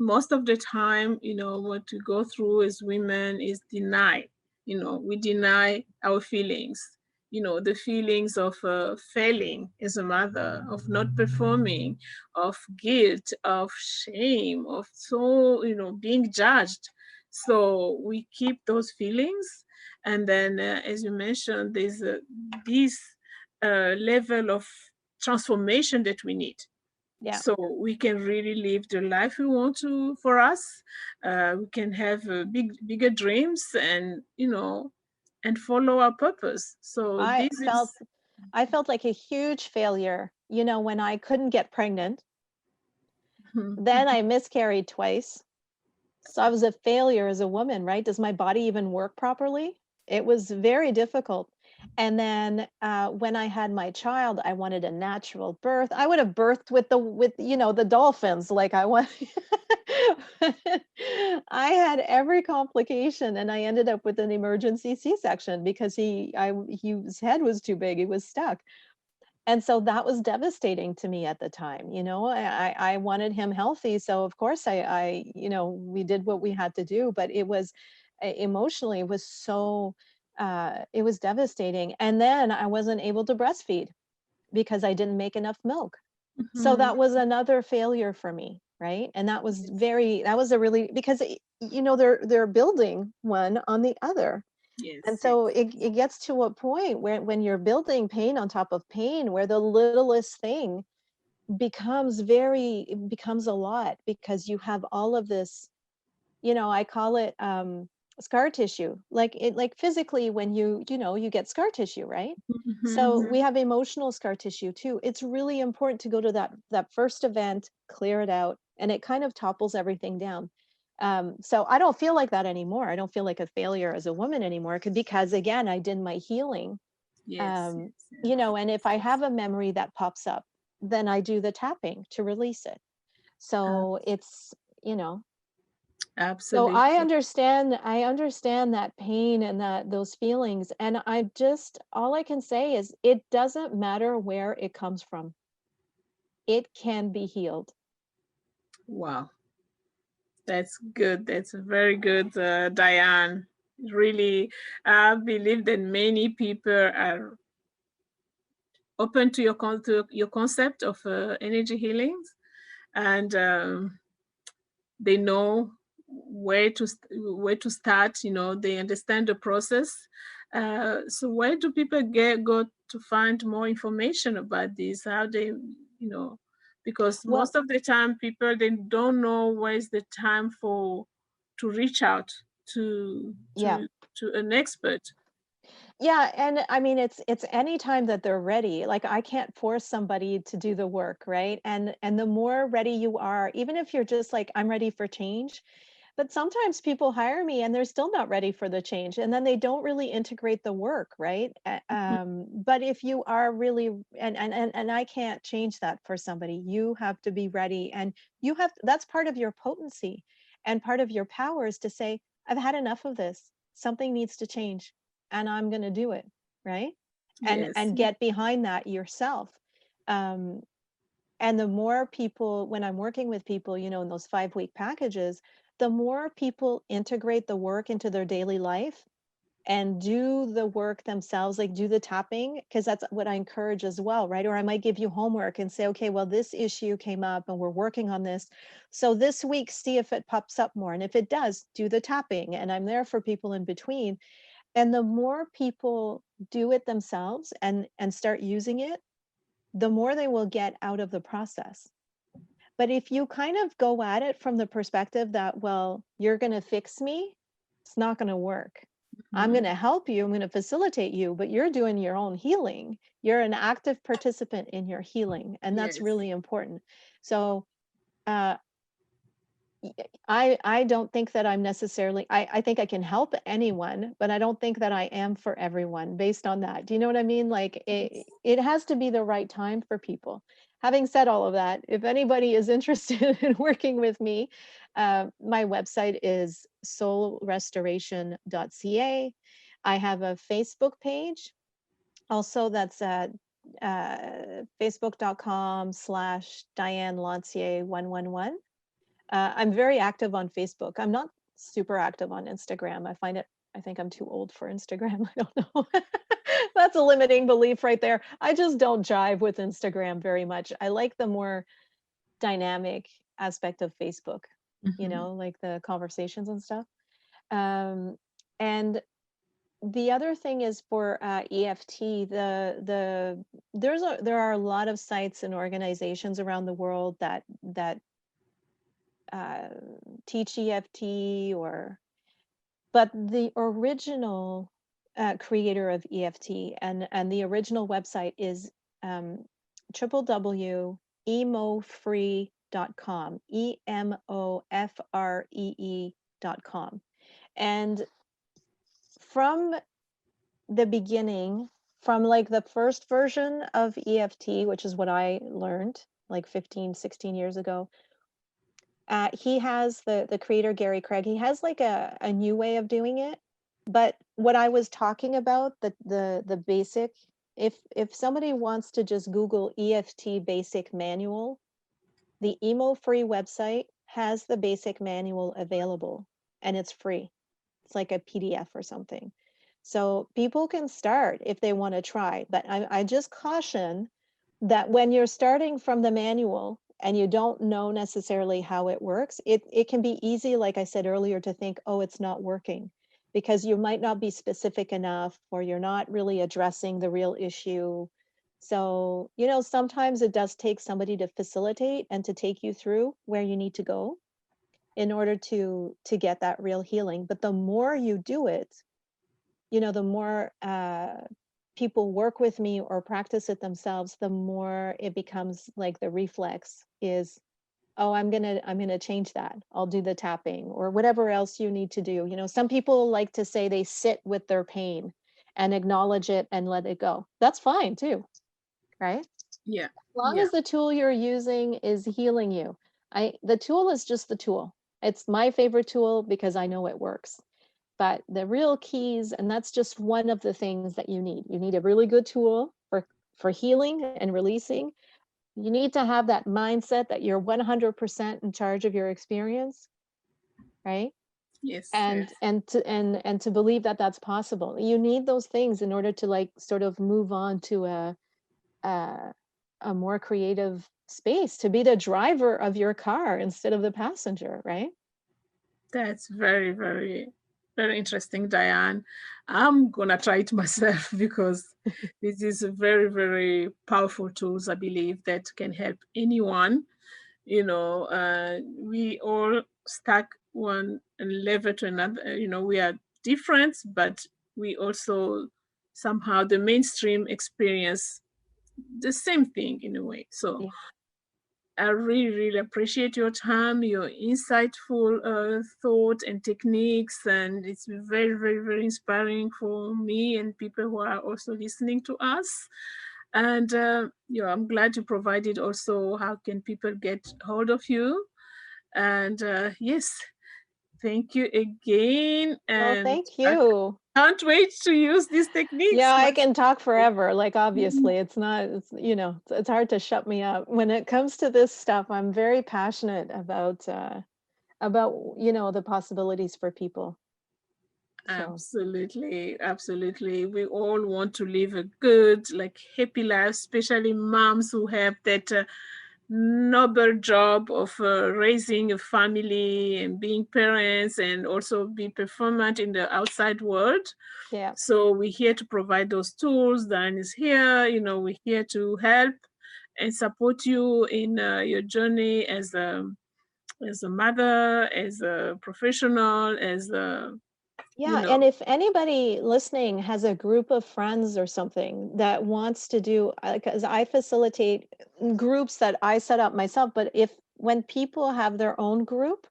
most of the time, what we go through as women is deny. We deny our feelings, the feelings of failing as a mother, of not performing, of guilt, of shame, of so, being judged. So we keep those feelings. And then, as you mentioned, there's this level of transformation that we need, Yeah. so we can really live the life we want to for us. We can have bigger dreams, and and follow our purpose. So I this felt is I felt like a huge failure, when I couldn't get pregnant. Then I miscarried twice. So I was a failure as a woman, right? Does my body even work properly? It was very difficult. And then when I had my child, I wanted a natural birth. I would have birthed with the dolphins. Like I want. I had every complication, and I ended up with an emergency C-section because his head was too big. He was stuck. And so that was devastating to me at the time. I wanted him healthy, so of course we did what we had to do, but it was emotionally, it was so it was devastating. And then I wasn't able to breastfeed because I didn't make enough milk. So Mhm. that was another failure for me, right? And Yes, that was a really, because they're building one on the other. And yes, so yes, it gets to a point where when you're building pain on top of pain, where the littlest thing becomes a lot, because you have all of this, I call it scar tissue. Like physically, when you get scar tissue, right? So Mhm. we have emotional scar tissue too. It's really important to go to that first event, clear it out, and it kind of topples everything down. So I don't feel like that anymore. I don't feel like a failure as a woman anymore, because again, I did my healing. Yes, yes, And if I have a memory that pops up, then I do the tapping to release it. yes. So it's, you know, so Absolutely. I understand that pain and those feelings. And all I can say is it doesn't matter where it comes from. It can be healed. Wow, that's good. That's very good, Diane. Really, I believe that many people are open to your concept of energy healings, and they know where to start. They understand the process. So where do people go to find more information about this? How they, because Well, most of the time people, they don't know where's the time for to reach out to yeah. an expert. Yeah, and I mean it's any time that they're ready. Like I can't force somebody to do the work, right? And the more ready you are, even if you're just like I'm ready for change, but sometimes people hire me and they're still not ready for the change, and then they don't really integrate the work, right? But if you are really, and I can't change that for somebody. You have to be ready, and that's part of your potency, and part of your power is to say, I've had enough of this. Something needs to change, and I'm going to do it, right? Yes. And get behind that yourself. Um, and the more people, when I'm working with people, in those 5-week packages, the more people integrate the work into their daily life and do the work themselves, like do the tapping, because that's what I encourage as well, right? Or I might give you homework and say, okay, well, this issue came up and we're working on this. So this week, see if it pops up more. And if it does, do the tapping. And I'm there for people in between. And the more people do it themselves and start using it, the more they will get out of the process. But if you kind of go at it from the perspective that, well, you're going to fix me, it's not going to work. I'm going Mhm. to help you, I'm going to facilitate you, but you're doing your own healing. You're an active participant in your healing, and that's Yes. really important. So, uh, I don't think that I'm necessarily, I think I can help anyone, but I don't think that I am for everyone based on that. Do you know what I mean? Like Yes. it has to be the right time for people. Having said all of that, if anybody is interested in working with me, my website is soulrestoration.ca. I have a Facebook page. Also, that's at facebook.com/Diane Lancier 111. I'm very active on Facebook. I'm not super active on Instagram. I think I'm too old for Instagram. I don't know. That's a limiting belief right there. I just don't jive with Instagram very much. I like the more dynamic aspect of Facebook, Mhm. like the conversations and stuff. Um, and the other thing is for EFT, there are a lot of sites and organizations around the world that teach EFT, but the original creator of EFT and the original website is um, www.emofree.com, EMOFREE.com. And from the beginning, from like the first version of EFT, which is what I learned like 15, 16 years ago, he has the creator Gary Craig. He has like a new way of doing it. But what I was talking about, the basic, if somebody wants to just Google EFT basic manual, the Emo Free website has the basic manual available and it's free. It's like a PDF or something. So people can start if they want to try, but I just caution that when you're starting from the manual and you don't know necessarily how it works, it can be easy, like I said earlier, to think, oh, it's not working because you might not be specific enough or you're not really addressing the real issue. So, sometimes it does take somebody to facilitate and to take you through where you need to go in order to get that real healing. But the more you do it, the more people work with me or practice it themselves, the more it becomes like the reflex is, oh, I'm gonna change that. I'll do the tapping or whatever else you need to do. Some people like to say they sit with their pain and acknowledge it and let it go. That's fine too, right? As Yeah. long Yeah. as the tool you're using is healing you. The tool is just the tool. It's my favorite tool because I know it works. But the real keys, and that's just one of the things that you need. You need a really good tool for healing and releasing. You need to have that mindset that you're 100% in charge of your experience, right? Yes. And to believe that that's possible. You need those things in order to like sort of move on to a, a more creative space, to be the driver of your car instead of the passenger, right? That's very, very, very interesting, Diane. I'm gonna try it myself because this is a very, very powerful tools, I believe, that can help anyone. We all stack one level to another. We are different, but we also somehow the mainstream experience the same thing in a way. So Yeah. I really, really appreciate your time, your insightful thought and techniques, and it's very, very, very inspiring for me and people who are also listening to us. And I'm glad you provided also how can people get hold of you. And yes, thank you again, Well, and thank I you. can't wait to use these techniques Yeah, I myself. can talk forever. Like obviously, it's not it's hard to shut me up. When it comes to this stuff, I'm very passionate about the possibilities for people. So, Absolutely, absolutely. We all want to live a good, like happy life, especially moms who have that noble job of raising a family and being parents and also be performant in the outside world. yeah. So we're here to provide those tools. Dan is here. We're here to help and support you in your journey as a mother, as a professional, as a you Yeah, know and if anybody listening has a group of friends or something that wants to do, because I facilitate groups that I set up myself, but if when people have their own group,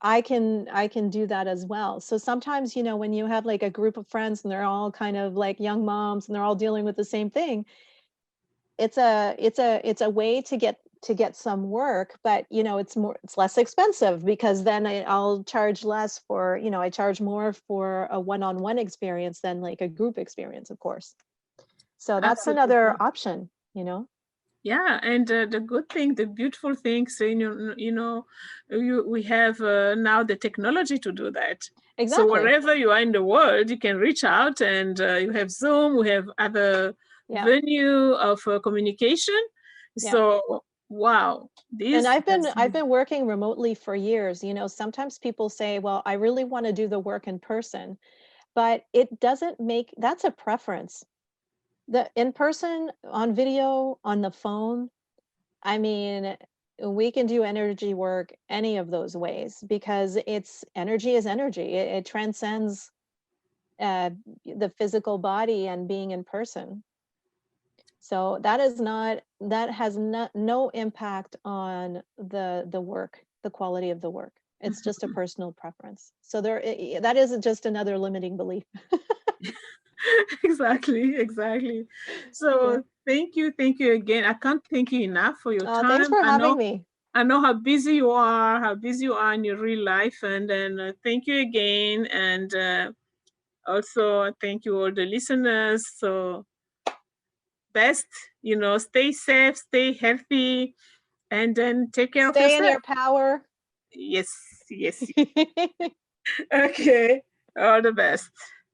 I can do that as well. So sometimes, when you have like a group of friends and they're all kind of like young moms and they're all dealing with the same thing, it's a way to get some work, but it's less expensive because then I'll charge less for, I charge more for a one-on-one experience than like a group experience, of course. So that's another absolutely. option. Yeah, and the good thing, the beautiful thing, so we have now the technology to do that. So Exactly. wherever you are in the world, you can reach out, and you have Zoom, we have other Yeah. venue of communication. Yeah. So wow, And this has I've been working remotely for years. You know, sometimes people say, "Well, I really want to do the work in person," but it doesn't make that's a preference. The in person, on video, on the phone, I mean, we can do energy work any of those ways because it's energy is energy. It transcends uh, the physical body and being in person. So that is not that has no impact on the work, the quality of the work. It's just a personal preference. So that isn't just another limiting belief. exactly, exactly. Yeah. So thank you again. I can't thank you enough for your Thanks time. for having me. I know how busy you are in your real life, and then thank you again, and also thank you all the listeners. So best, stay safe, stay healthy, and then take care of Stay in yourself. your power. Yes, yes. Okay, all the best.